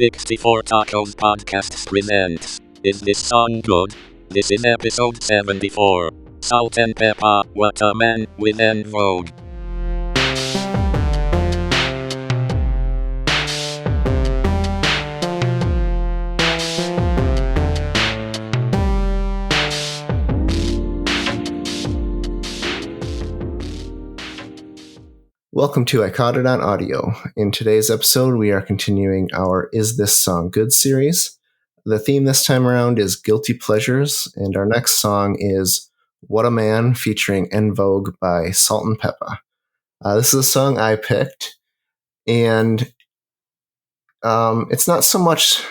64 Tacos Podcasts presents Is This Song Good? This is episode 74. Salt-N-Pepa, Whatta Man, with En Vogue. Welcome to I Caught It on Audio. In today's episode, we are continuing our Is This Song Good series. The theme this time around is Guilty Pleasures, and our next song is Whatta Man featuring En Vogue by Salt-N-Pepa. This is a song I picked, and it's not so much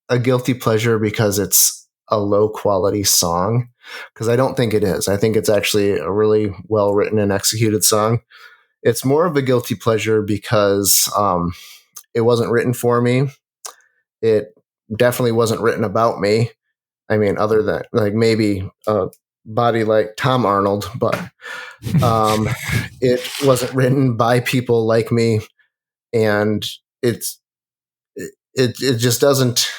a guilty pleasure because it's a low-quality song, because I don't think it is. I think it's actually a really well-written and executed song. It's more of a guilty pleasure because it wasn't written for me. It definitely wasn't written about me. I mean, other than like maybe a body like Tom Arnold, but it wasn't written by people like me, and it just doesn't.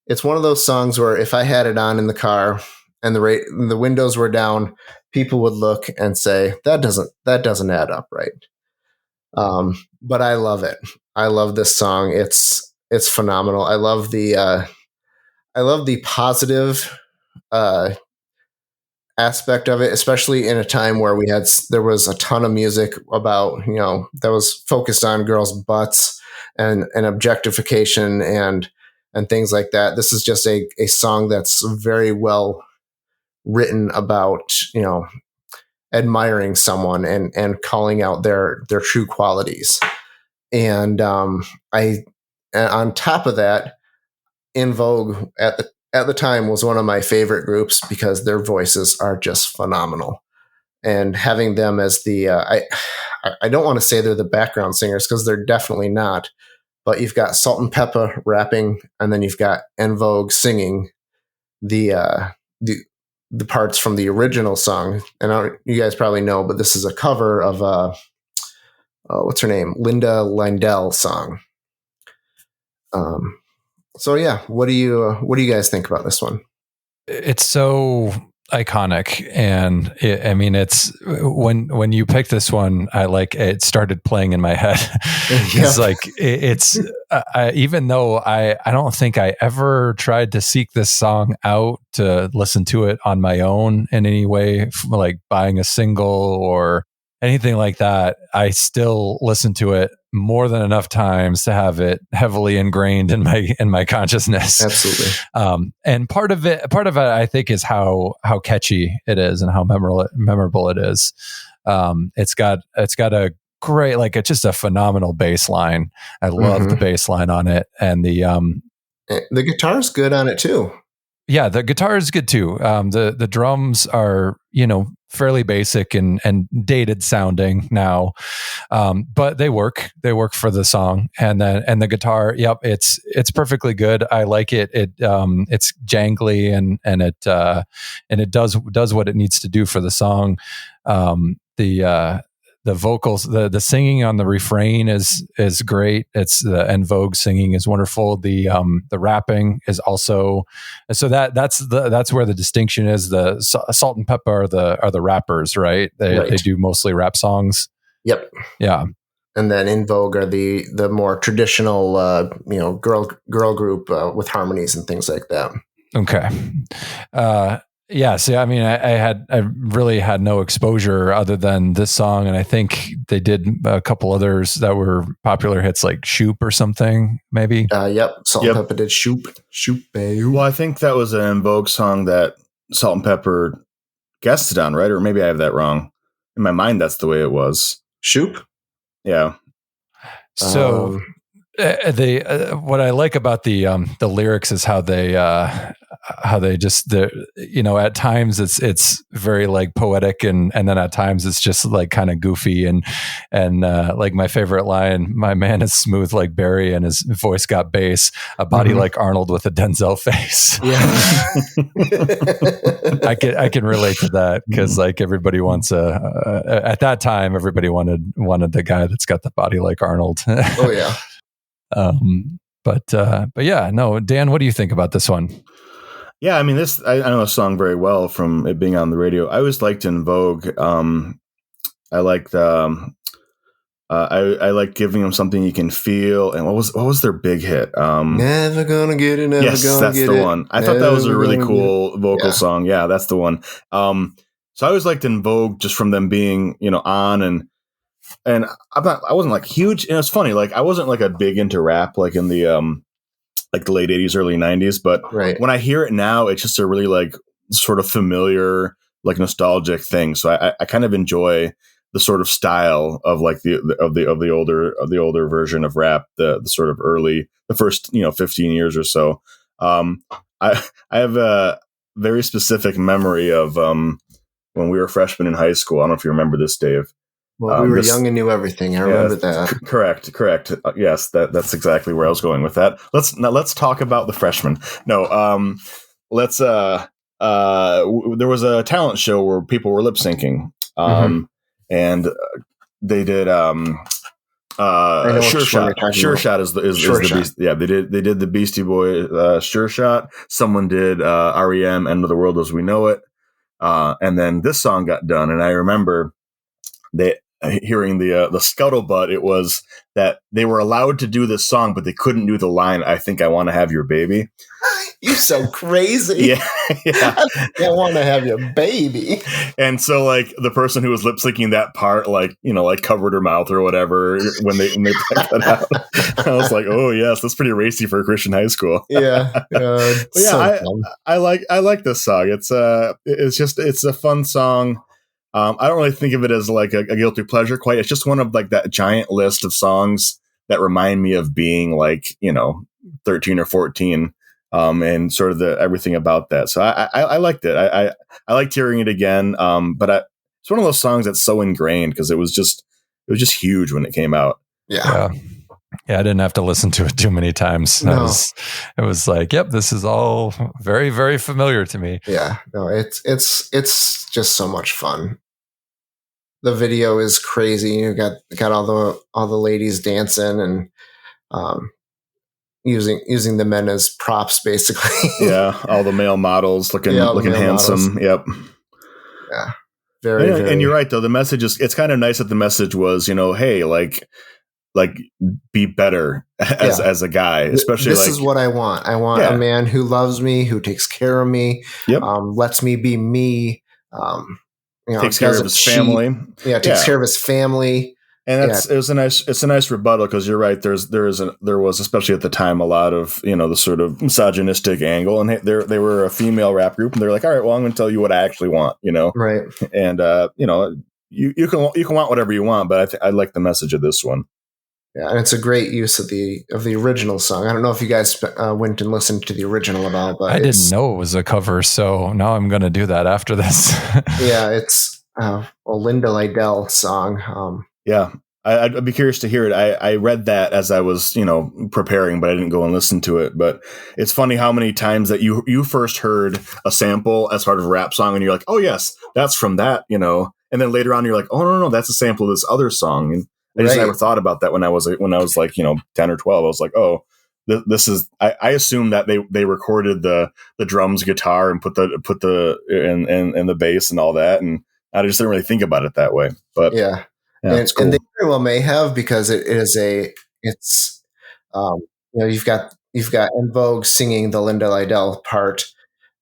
It's one of those songs where if I had it on in the car and the windows were down, people would look and say, that doesn't add up right. But I love it. I love this song. It's phenomenal. I love the positive aspect of it, especially in a time where there was a ton of music about, that was focused on girls' butts and objectification and things like that. This is just a song that's very well written about, admiring someone and calling out their true qualities. And on top of that, En Vogue at the time was one of my favorite groups because their voices are just phenomenal. And having them as the I don't want to say they're the background singers because they're definitely not. But you've got Salt-N-Pepa rapping, and then you've got En Vogue singing the parts from the original song. And you guys probably know, but this is a cover of what's her name? Linda Lindell song. So yeah, what do you guys think about this one? It's so iconic, and it's when you picked this one, it started playing in my head. It's like it's even though I don't think I ever tried to seek this song out to listen to it on my own in any way, like buying a single or anything like that, I still listen to it more than enough times to have it heavily ingrained in my consciousness. Absolutely. And part of it, I think, is how catchy it is and how memorable it is. It's got a great, it's just a phenomenal bass line. I love the bass line on it, and the guitar's good on it too. Yeah, the guitar is good too. The drums are, fairly basic and dated sounding now, but they work for the song. And the guitar, yep, it's perfectly good. I like it. It's jangly and it does what it needs to do for the song. The vocals, the singing on the refrain is great. It's the En Vogue singing is wonderful. The rapping is also, so that's where the distinction is. The Salt-N-Pepa are the rappers, right? They do mostly rap songs. Yep. Yeah. And then En Vogue are the more traditional girl group with harmonies and things like that. Okay. Yeah, see, I mean, I really had no exposure other than this song, and I think they did a couple others that were popular hits, like "Shoop" or something, maybe. Yep, Salt-N-Pepa did "Shoop," babe. Well, I think that was an En Vogue song that Salt-N-Pepa guested on, right? Or maybe I have that wrong. In my mind, that's the way it was. "Shoop." Yeah. So. What I like about the lyrics is how they just at times it's very like poetic and then at times it's just like kind of goofy and like my favorite line, my man is smooth like Barry and his voice got bass, a body like Arnold with a Denzel face. Yeah. I can relate to that because like everybody wants at that time everybody wanted the guy that's got the body like Arnold. Oh yeah. But yeah, no, Dan, what do you think about this one? Yeah, I mean, I know the song very well from it being on the radio. I always liked En Vogue. I liked I like giving them something you can feel. And what was their big hit? Never gonna get it. Never yes, gonna that's get the it. one. I thought that was a really cool vocal Yeah. song. Yeah, that's the one. So I always liked En Vogue just from them being, on and I wasn't like huge. And it's funny, like I wasn't like a big into rap like in the like the late 80s, early 90s. But Right. when I hear it now, it's just a really like sort of familiar, like nostalgic thing. So I kind of enjoy the sort of style of like the older version of rap, the sort of the first 15 years or so. I have a very specific memory of when we were freshmen in high school. I don't know if you remember this, Dave. Well, we were young and knew everything. I remember that. Correct. Yes, that's exactly where I was going with that. Let's talk about the freshmen. No, let's. There was a talent show where people were lip syncing, and they did. Sure Shot. Sure Shot is the beast. Yeah, they did the Beastie Boy Sure Shot. Someone did REM End of the World as We Know It, and then this song got done, and I remember hearing the scuttlebutt. It was that they were allowed to do this song, but they couldn't do the line, "I think I want to have your baby." You so crazy. Yeah. I want to have your baby. And so like the person who was lip syncing that part, like, like covered her mouth or whatever when they put that out. I was like, oh yes, that's pretty racy for a Christian high school. Yeah. I like this song. It's a fun song. I don't really think of it as like a guilty pleasure quite. It's just one of like that giant list of songs that remind me of being like, 13 or 14. And sort of everything about that. So I liked it. I liked hearing it again. But it's one of those songs that's so ingrained because it was just huge when it came out. Yeah. I didn't have to listen to it too many times. No. It was like, yep, this is all very, very familiar to me. Yeah. No, it's just so much fun. The video is crazy. You got all the ladies dancing and using the men as props, basically. Yeah, all the male models looking handsome. Models. Yep. Yeah. Very. And you're right though. The message it's kind of nice that the message was, hey, like be better as a guy, especially this is what I want. I want a man who loves me, who takes care of me, lets me be me. Takes care of his family. Yeah, takes care of his family. And it's a nice rebuttal because you're right. There was especially at the time a lot of the sort of misogynistic angle, and they were a female rap group, and they're like, all right, well, I'm going to tell you what I actually want, right? And you can want whatever you want, but I like the message of this one. Yeah, and it's a great use of the original song. I don't know if you guys went and listened to the original at all, but I didn't know it was a cover, so now I'm going to do that after this. Yeah, it's a Linda Lydell song. Yeah, I'd be curious to hear it. I read that as I was, preparing, but I didn't go and listen to it. But it's funny how many times that you first heard a sample as part of a rap song, and you're like, oh yes, that's from that, and then later on you're like, oh no, that's a sample of this other song. And I just never thought about that when I was like 10 or 12. I was like, oh, this is. I assumed that they recorded the drums, guitar, and put the and the bass and all that, and I just didn't really think about it that way. But yeah. Yeah, cool. And they very well may have, because you've got En Vogue singing the Linda Lydell part,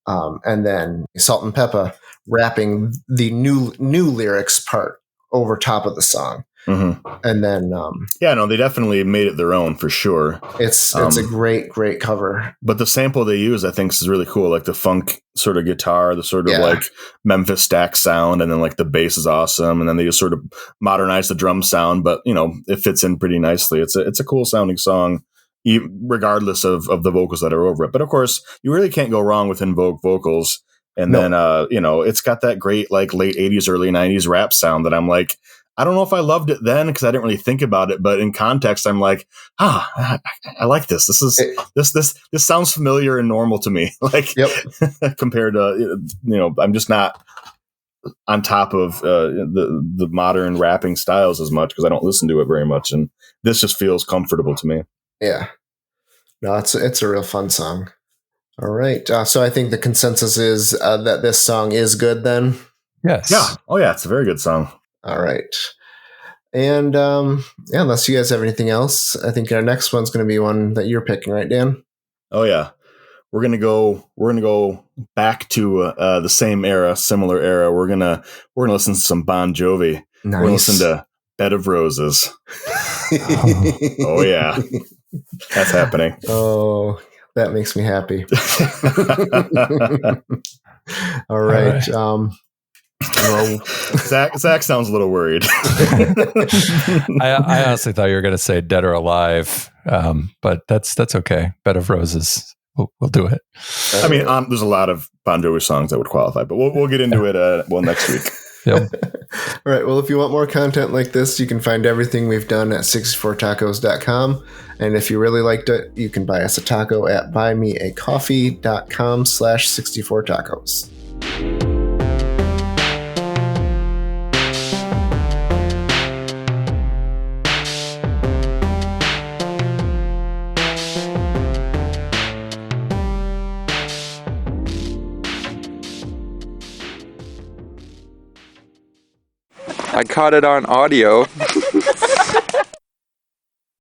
and then Salt-N-Pepa rapping the new lyrics part over top of the song. Mm-hmm. And then they definitely made it their own for sure. It's a great cover. But the sample they use, I think, is really cool. Like the funk sort of guitar, the sort of like Memphis Stack sound, and then like the bass is awesome, and then they just sort of modernize the drum sound. But it fits in pretty nicely. It's a cool sounding song, regardless of the vocals that are over it. But of course, you really can't go wrong with En Vogue vocals. And then it's got that great like late 80s, early 90s rap sound that I'm like, I don't know if I loved it then because I didn't really think about it, but in context, I'm like, I like this. This sounds familiar and normal to me. Like, compared to, I'm just not on top of the modern rapping styles as much because I don't listen to it very much, and this just feels comfortable to me. Yeah, No, it's a real fun song. All right. So I think the consensus is that this song is good then? Yes. Yeah. Oh, yeah. It's a very good song. All right. And unless you guys have anything else, I think our next one's going to be one that you're picking, right, Dan? Oh, yeah. We're gonna go back to the same era, similar era. We're gonna listen to some Bon Jovi. Nice. We're gonna listen to "Bed of Roses." Oh yeah, that's happening. Oh, that makes me happy. All right. Well, Zach sounds a little worried. I honestly thought you were going to say "Dead or Alive," but that's okay. "Bed of Roses." We'll do it. I mean, there's a lot of Bon Jovi songs that would qualify, but we'll get into it next week. Yep. All right. Well, if you want more content like this, you can find everything we've done at 64tacos.com. And if you really liked it, you can buy us a taco at buymeacoffee.com/64tacos. I caught it on audio.